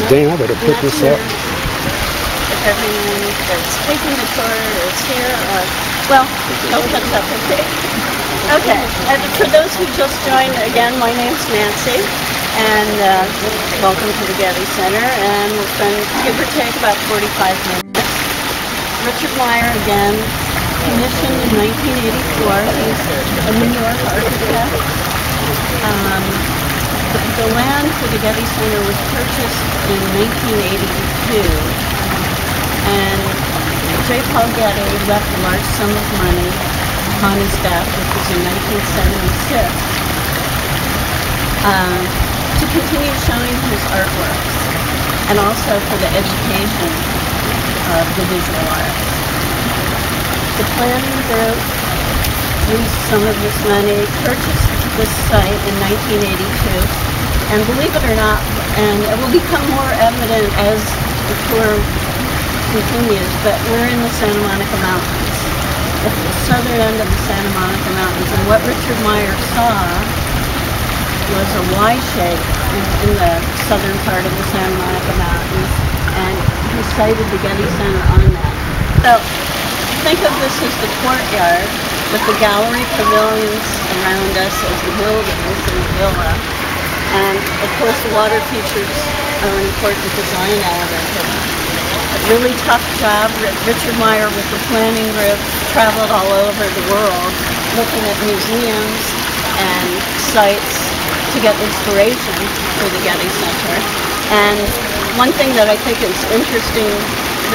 Damn, I better put this up. If everyone that's taking the tour is here, well, no catch up, okay? Okay, and for those who just joined, again, my name's Nancy, and welcome to the Getty Center, and we'll spend, give or take, about 45 minutes. Richard Meyer, again, commissioned in 1984. He's a New York architect. The land for the Getty Center was purchased in 1982, and J. Paul Getty left a large sum of money upon his death, which was in 1976, to continue showing his artworks, and also for the education of the visual arts. The planning group used some of this money, purchased this site in 1982, and believe it or not, and it will become more evident as the tour continues, but we're in the Santa Monica Mountains. It's the southern end of the Santa Monica Mountains, and what Richard Meyer saw was a Y shape in the southern part of the Santa Monica Mountains, and he sited the Getty Center on that. So think of this as the courtyard with the gallery pavilions around us as the buildings and the villa. And of course the water features are an important design element. A really tough job. Richard Meyer with the planning group traveled all over the world looking at museums and sites to get inspiration for the Getty Center. And one thing that I think is interesting,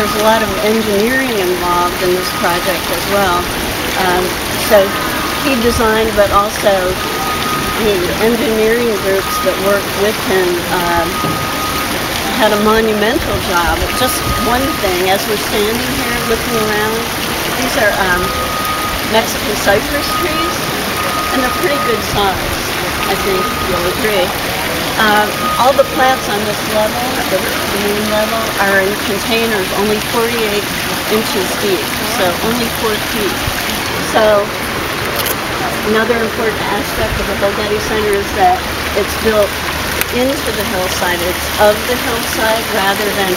there's a lot of engineering involved in this project as well. So he designed, but also the engineering groups that worked with him had a monumental job. Just one thing, as we're standing here looking around, these are Mexican cypress trees, and they're pretty good size, I think you'll agree. All the plants on this level, the main level, are in containers only 48 inches deep, so only 4 feet. So another important aspect of the whole Getty Center is that it's built into the hillside. It's of the hillside rather than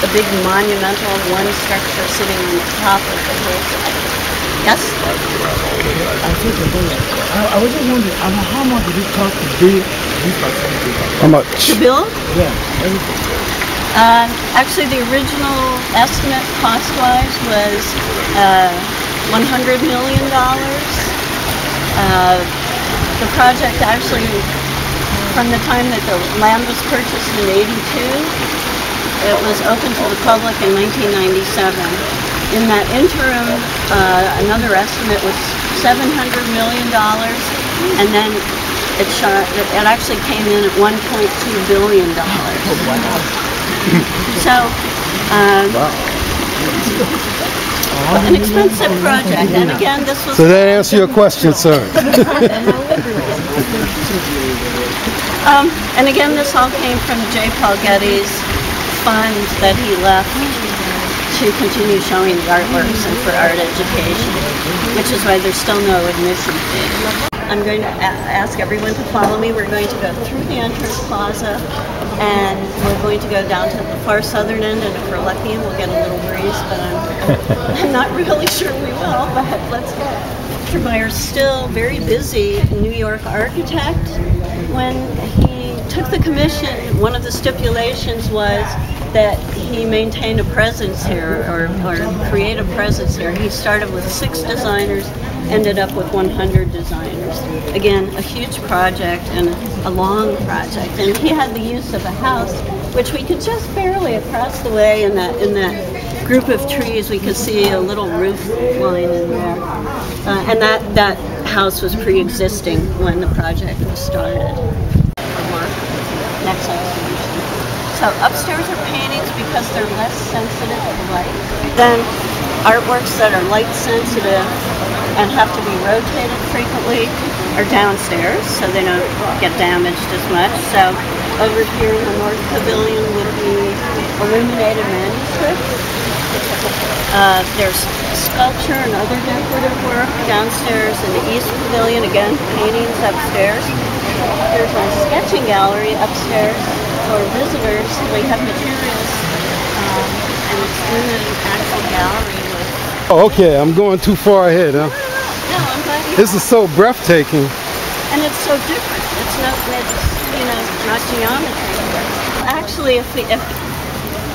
a big monumental one structure sitting on the top of the hillside. Yes? I was just wondering, how much did it cost to build this facility? How much? To build? Yeah, everything. Actually, the original estimate cost-wise was $100 million. The project actually, from the time that the land was purchased in 82, it was open to the public in 1997. In that interim, another estimate was $700 million, and then it actually came in at $1.2 billion. So, an expensive project, and again, this was... So that answer your question, sir. And again, this all came from J. Paul Getty's fund that he left to continue showing the artworks and for art education, which is why there's still no admission fee. I'm going to ask everyone to follow me. We're going to go through the entrance plaza, and we're going to go down to the far southern end, and if we're lucky, we'll get a little breeze, but I'm not really sure we will, but let's go. Richard Meyer's still very busy New York architect. When he took the commission, one of the stipulations was that he maintain a presence here, or create a presence here. He started with 6 designers, ended up with 100 designers. Again, a huge project and a long project. And he had the use of a house, which we could just barely across the way in that group of trees, we could see a little roof line in there. And that house was pre-existing when the project was started. Next slide. So upstairs are paintings because they're less sensitive to light. Then artworks that are light sensitive and have to be rotated frequently are downstairs, so they don't get damaged as much. So over here in the North Pavilion would be illuminated manuscripts. There's sculpture and other decorative work downstairs in the East Pavilion. Again, paintings upstairs. There's a sketching gallery upstairs. for visitors, we have materials, and it's in the actual gallery with... Oh, okay, I'm going too far ahead, huh? No, I'm glad you... This is so breathtaking. And it's so different. It's not, not geometry. Actually, if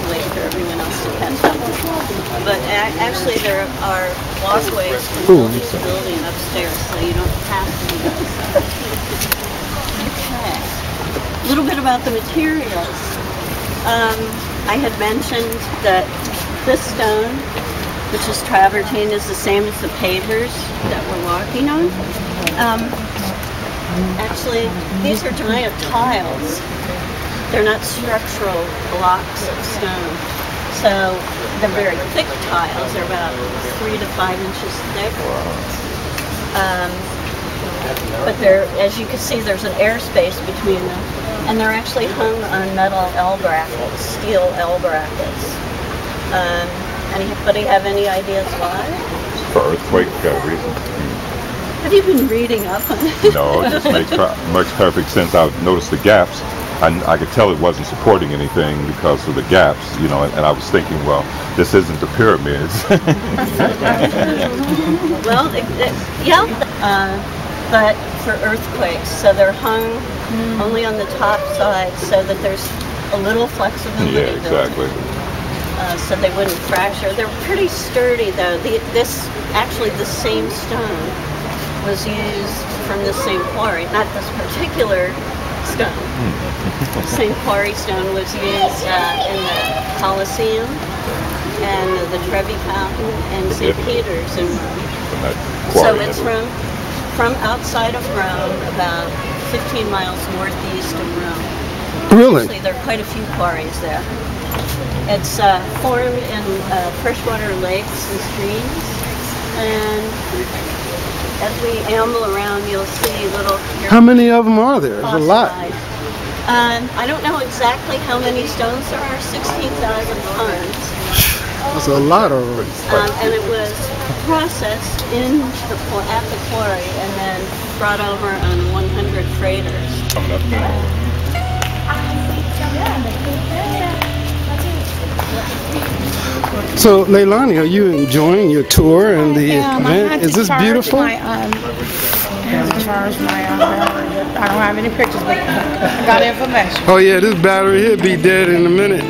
wait for everyone else to catch up. But actually, there are walkways from building to building upstairs, so you don't have to do that. Okay. A little bit about the materials. I had mentioned that this stone, which is travertine, is the same as the pavers that we're walking on. Actually, these are giant tiles. They're not structural blocks of stone. So they're very thick tiles. They're about 3 to 5 inches thick. But as you can see, there's an airspace between them. And they're actually hung on metal L brackets, steel L brackets. Anybody have any ideas why? For earthquake reasons. Have you been reading up on it? No, it just makes perfect sense. I've noticed the gaps. I could tell it wasn't supporting anything because of the gaps, and I was thinking, well, this isn't the pyramids. Well, yeah, but for earthquakes, so they're hung only on the top side so that there's a little flexibility. Yeah, exactly. So they wouldn't fracture. They're pretty sturdy, though. Actually, the same stone was used from the same quarry, not this particular stone. The same quarry stone was used in the Colosseum and the Trevi Fountain and St. Peter's in Rome. So it's from outside of Rome, about 15 miles northeast of Rome. Really? Actually, there are quite a few quarries there. It's formed in freshwater lakes and streams, and as we amble around, you'll see little... How many of them are there? There's a lot. I don't know exactly how many stones there are, 16,000 tons. That's a lot already. And it was processed at the quarry and then brought over on 100 freighters. So, Leilani, are you enjoying your tour and the event? Is this beautiful? I have to charge my battery. I don't have any pictures, but I got information. Oh yeah, this battery here be dead in a minute.